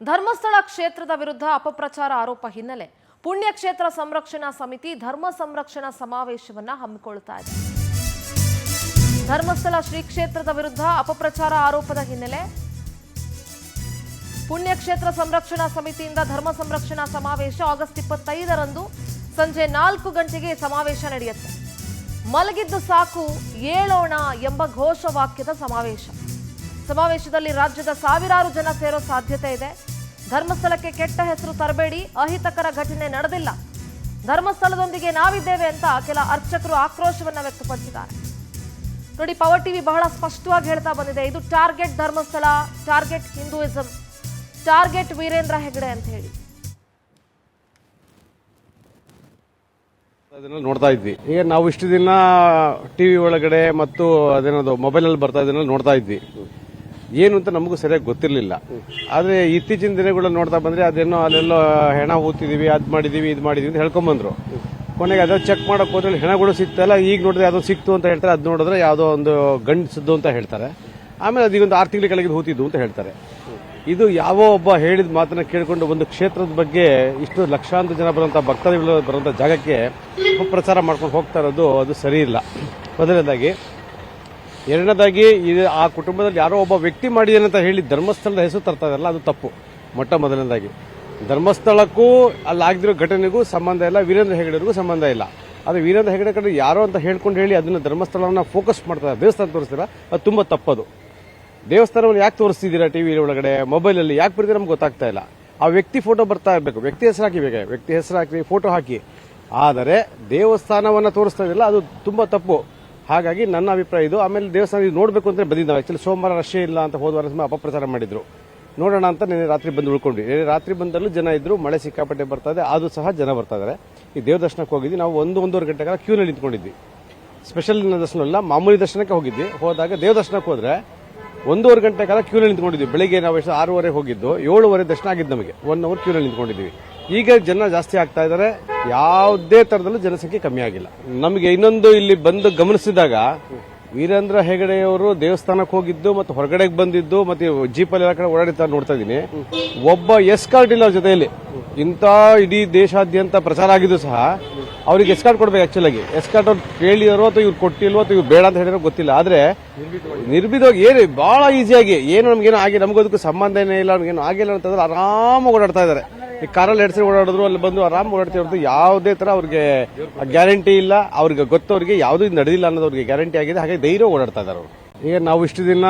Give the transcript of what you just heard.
ಧರ್ಮಸ್ಥಳ ಕ್ಷೇತ್ರದ ವಿರುದ್ಧ ಅಪಪ್ರಚಾರ ಆರೋಪ ಹಿನ್ನೆಲೆ ಪುಣ್ಯಕ್ಷೇತ್ರ ಸಂರಕ್ಷಣಾ ಸಮಿತಿ ಧರ್ಮ ಸಂರಕ್ಷಣಾ ಸಮಾವೇಶವನ್ನ ಹಮ್ಮಿಕೊಳ್ಳುತ್ತಾ ಇದೆ. ಧರ್ಮಸ್ಥಳ ಶ್ರೀ ಕ್ಷೇತ್ರದ ವಿರುದ್ಧ ಅಪಪ್ರಚಾರ ಆರೋಪದ ಹಿನ್ನೆಲೆ ಪುಣ್ಯಕ್ಷೇತ್ರ ಸಂರಕ್ಷಣಾ ಸಮಿತಿಯಿಂದ ಧರ್ಮ ಸಂರಕ್ಷಣಾ ಸಮಾವೇಶ ಆಗಸ್ಟ್ 25ರಂದು ಸಂಜೆ 4 ಗಂಟೆಗೆ ಸಮಾವೇಶ ನಡೆಯುತ್ತೆ. ಮಲಗಿದ್ದು ಸಾಕು ಏಳೋಣ ಎಂಬ ಘೋಷವಾಕ್ಯದ ಸಮಾವೇಶದಲ್ಲಿ ರಾಜ್ಯದ ಸಾವಿರಾರು ಜನ ಸೇರೋ ಸಾಧ್ಯತೆ ಇದೆ. ಧರ್ಮಸ್ಥಳಕ್ಕೆ ಕೆಟ್ಟ ಹೆಸರು ತರಬೇಡಿ, ಅಹಿತಕರ ಘಟನೆ ನಡೆದಿಲ್ಲ, ಧರ್ಮಸ್ಥಳದೊಂದಿಗೆ ನಾವಿದ್ದೇವೆ ಅಂತ ಕೆಲ ಅರ್ಚಕರು ಆಕ್ರೋಶವನ್ನ ವ್ಯಕ್ತಪಡಿಸಿದ್ದಾರೆ. ನೋಡಿ, ಪವರ್ ಟಿವಿ ಬಹಳ ಸ್ಪಷ್ಟವಾಗಿ ಹೇಳ್ತಾ ಬಂದಿದೆ, ಇದು target Dharmasthala, target Hinduism, target Virendra Hegde ಅಂತ ಹೇಳಿ. ಅದನ್ನ ನೋಡ್ತಾ ಇದ್ವಿ. ಈಗ ನಾವು ಇಷ್ಟು ದಿನ ಟಿವಿ ಒಳಗಡೆ ಮತ್ತು ಅದೇನದು ಮೊಬೈಲ್ ಅಲ್ಲಿ ಬರ್ತಾ ಇದನ್ನ ನೋಡ್ತಾ ಇದ್ವಿ. ಏನು ಅಂತ ನಮಗೂ ಸರಿಯಾಗಿ ಗೊತ್ತಿರಲಿಲ್ಲ. ಆದ್ರೆ ಇತ್ತೀಚಿನ ದಿನಗಳಲ್ಲಿ ನೋಡ್ತಾ ಬಂದ್ರೆ ಅದೇನೋ ಅಲ್ಲೆಲ್ಲೋ ಹೆಣ ಹೂತಿದೀವಿ, ಅದ್ ಮಾಡಿದೀವಿ, ಇದು ಮಾಡಿದೀವಿ ಅಂತ ಹೇಳ್ಕೊಂಡ್ಬಂದ್ರು. ಕೊನೆಗೆ ಅದ ಚೆಕ್ ಮಾಡಕ್ ಹೋದ್ರೆ ಹೆಣಗಳು ಸಿಗ್ತಲ್ಲ, ಈಗ ನೋಡಿದ್ರೆ ಯಾವ್ದೋ ಸಿಕ್ತು ಅಂತ ಹೇಳ್ತಾರೆ, ಅದ್ ನೋಡಿದ್ರೆ ಯಾವ್ದೋ ಒಂದು ಗಂಡಿಸಿದ್ದು ಅಂತ ಹೇಳ್ತಾರೆ. ಆಮೇಲೆ ಅದೀಗೊಂದು 6 ತಿಂಗಳ ಕೆಳಗೆ ಹೂತಿದ್ದು ಅಂತ ಹೇಳ್ತಾರೆ. ಇದು ಯಾವ ಒಬ್ಬ ಹೇಳಿದ ಮಾತನ್ನ ಕೇಳಿಕೊಂಡು ಒಂದು ಕ್ಷೇತ್ರದ ಬಗ್ಗೆ ಇಷ್ಟು ಲಕ್ಷಾಂತರ ಜನ ಬರುವಂತ ಭಕ್ತಾದಿಗಳು ಬರುವಂತ ಜಾಗಕ್ಕೆ ಪ್ರಚಾರ ಮಾಡ್ಕೊಂಡು ಹೋಗ್ತಾ ಇರೋದು ಅದು ಸರಿ ಇಲ್ಲ. ಮೊದಲನೇದಾಗಿ. ಎರಡನೇದಾಗಿ, ಇದು ಆ ಕುಟುಂಬದಲ್ಲಿ ಯಾರೋ ಒಬ್ಬ ವ್ಯಕ್ತಿ ಮಾಡಿದಾನೆ ಅಂತ ಹೇಳಿ ಧರ್ಮಸ್ಥಳದ ಹೆಸರು ತರ್ತಾ ಇದಾರಲ್ಲ, ಅದು ತಪ್ಪು. ಮೊದಲನೇದಾಗಿ ಧರ್ಮಸ್ಥಳಕ್ಕೂ ಅಲ್ಲಾಗಿರೋ ಘಟನೆಗೂ ಸಂಬಂಧ ಇಲ್ಲ, ವೀರೇಂದ್ರ ಹೆಗಡೆಗೂ ಸಂಬಂಧ ಇಲ್ಲ. ಅದು ವೀರೇಂದ್ರ ಹೆಗಡೆ ಕಡೆ ಯಾರೋ ಅಂತ ಹೇಳ್ಕೊಂಡು ಹೇಳಿ ಅದನ್ನ ಧರ್ಮಸ್ಥಳವನ್ನ ಫೋಕಸ್ ಮಾಡ್ತಾರೆ, ದೇವಸ್ಥಾನ ತೋರಿಸ್ತೀರಾ, ಅದು ತುಂಬಾ ತಪ್ಪದು. ದೇವಸ್ಥಾನವನ್ನು ಯಾಕೆ ತೋರಿಸ್ತಿದ್ದೀರಾ ಟಿವಿ ಒಳಗಡೆ, ಮೊಬೈಲ್ ಅಲ್ಲಿ ಯಾಕೆ ಬರ್ತೀರಾ ನಮ್ಗೆ ಗೊತ್ತಾಗ್ತಾ ಇಲ್ಲ. ಆ ವ್ಯಕ್ತಿ ಫೋಟೋ ಬರ್ತಾ ಇರಬೇಕು, ವ್ಯಕ್ತಿ ಹೆಸರು ಹಾಕಿಬೇಕು, ವ್ಯಕ್ತಿ ಹೆಸರು ಹಾಕಿ ಫೋಟೋ ಹಾಕಿ. ಆದರೆ ದೇವಸ್ಥಾನವನ್ನ ತೋರಿಸ್ತಾ ಇದಿಲ್ಲ, ಅದು ತುಂಬಾ ತಪ್ಪು. ಹಾಗಾಗಿ ನನ್ನ ಅಭಿಪ್ರಾಯ ಇದು. ಆಮೇಲೆ ದೇವಸ್ಥಾನ ನೋಡಬೇಕು ಅಂತ ಬಂದಿದ್ದಾವೆ. ಆಕ್ಚುಲಿ ಸೋಮವಾರ ರಶೆ ಇಲ್ಲ ಅಂತ ಹೋದವಾರ ಅಪಪ್ರಚಾರ ಮಾಡಿದ್ರು. ನೋಡೋಣ ಅಂತ ನಿನ್ನೆ ರಾತ್ರಿ ಬಂದು ಉಳ್ಕೊಂಡ್ವಿ. ರಾತ್ರಿ ಬಂದಲ್ಲೂ ಜನ ಇದ್ರು, ಮಳೆ ಸಿಕ್ಕಾಪಟ್ಟೆ ಬರ್ತಾ ಇದೆ, ಅದು ಸಹ ಜನ ಬರ್ತಾ ಇದಾರೆ. ಈ ದೇವ ದರ್ಶನಕ್ಕೆ ಹೋಗಿದ್ವಿ ನಾವು. 1-1.5 ಗಂಟೆ ಕಾಲ ಕ್ಯೂನಲ್ಲಿ ನಿಂತ್ಕೊಂಡಿದ್ವಿ. ಸ್ಪೆಷಲ್ ದರ್ಶನ ಇಲ್ಲ, ಮಾಮೂಲಿ ದರ್ಶನಕ್ಕೆ ಹೋಗಿದ್ವಿ. ಹೋದಾಗ ದೇವ ದರ್ಶನಕ್ಕೆ ಹೋದ್ರೆ 1.5 ಗಂಟೆ ಕಾಲ ಕ್ಯೂನಲ್ಲಿ ನಿಂತ್ಕೊಂಡಿದ್ವಿ. ಬೆಳಿಗ್ಗೆ ನಾವು 6:30 ಹೋಗಿದ್ದು, 7:30 ದರ್ಶನ ಆಗಿದ್ದು ನಮಗೆ. 1 ಅವರ್ ಕ್ಯೂನಲ್ಲಿ ನಿಂತ್ಕೊಂಡಿದ್ವಿ. ಈಗ ಜನ ಜಾಸ್ತಿ ಆಗ್ತಾ ಇದ್ದಾರೆ, ಯಾವುದೇ ತರದಲ್ಲೂ ಜನಸಂಖ್ಯೆ ಕಮ್ಮಿ ಆಗಿಲ್ಲ. ನಮಗೆ ಇನ್ನೊಂದು ಇಲ್ಲಿ ಬಂದು ಗಮನಿಸಿದಾಗ, ವೀರೇಂದ್ರ ಹೆಗಡೆಯವರು ದೇವಸ್ಥಾನಕ್ಕೆ ಹೋಗಿದ್ದು ಮತ್ತು ಹೊರಗಡೆ ಬಂದಿದ್ದು ಮತ್ತೆ ಜೀಪಲ್ಲಿ ಎಲ್ಲ ಕಡೆ ಓಡಾಡಿತಾ ನೋಡ್ತಾ ಇದ್ದೀನಿ. ಒಬ್ಬ ಎಸ್ಕಾರ್ಟ್ ಇಲ್ಲ ಅವ್ರ ಜೊತೆಯಲ್ಲಿ. ಇಂಥ ಇಡೀ ದೇಶಾದ್ಯಂತ ಪ್ರಚಾರ ಆಗಿದ್ದು ಸಹ ಅವ್ರಿಗೆ ಎಸ್ಕಾರ್ಟ್ ಕೊಡ್ಬೇಕು. ಆಕ್ಚುಲ್ ಆಗಿ ಎಸ್ಕಾರ್ಟ್ ಅವ್ರು ಕೇಳಿದಾರೋ ಅಥವಾ ಇವ್ರು ಕೊಟ್ಟಿಲ್ವೋ ಅಥವಾ ಇವ್ರು ಬೇಡ ಅಂತ ಹೇಳಿರೋ ಗೊತ್ತಿಲ್ಲ. ಆದ್ರೆ ನಿರ್ಭಿದವಾಗಿ ಏನು ಬಹಳ ಈಸಿಯಾಗಿ ಏನು ನಮ್ಗೇನು ಆಗಿ ನಮಗೋದಕ್ಕೂ ಸಂಬಂಧ ಏನೇ ಇಲ್ಲ, ನಮ್ಗೇನು ಆಗಿಲ್ಲ ಅಂತಂದ್ರೆ ಆರಾಮಾಗಿ ಓಡಾಡ್ತಾ ಇದಾರೆ. ಈ ಕಾರಲ್ಲಿ 2 ಸರಿ ಓಡಾಡಿದ್ರು, ಅಲ್ಲಿ ಬಂದು ಆರಾಮ್ ಓಡಾಡ್ತಿರೋದು. ಯಾವುದೇ ತರ ಅವ್ರಿಗೆ ಗ್ಯಾರಂಟಿ ಇಲ್ಲ, ಅವ್ರಿಗೆ ಗೊತ್ತವ್ರಿಗೆ ಯಾವುದೂ ನಡೆದಿಲ್ಲ ಅನ್ನೋದು ಅವ್ರಿಗೆ ಗ್ಯಾರಂಟಿ ಆಗಿದೆ. ಹಾಗೆ ಧೈರ್ಯ ಓಡಾಡ್ತಾ ಇದಾರೆ ಅವರು. ಈಗ ನಾವು ಇಷ್ಟು ದಿನ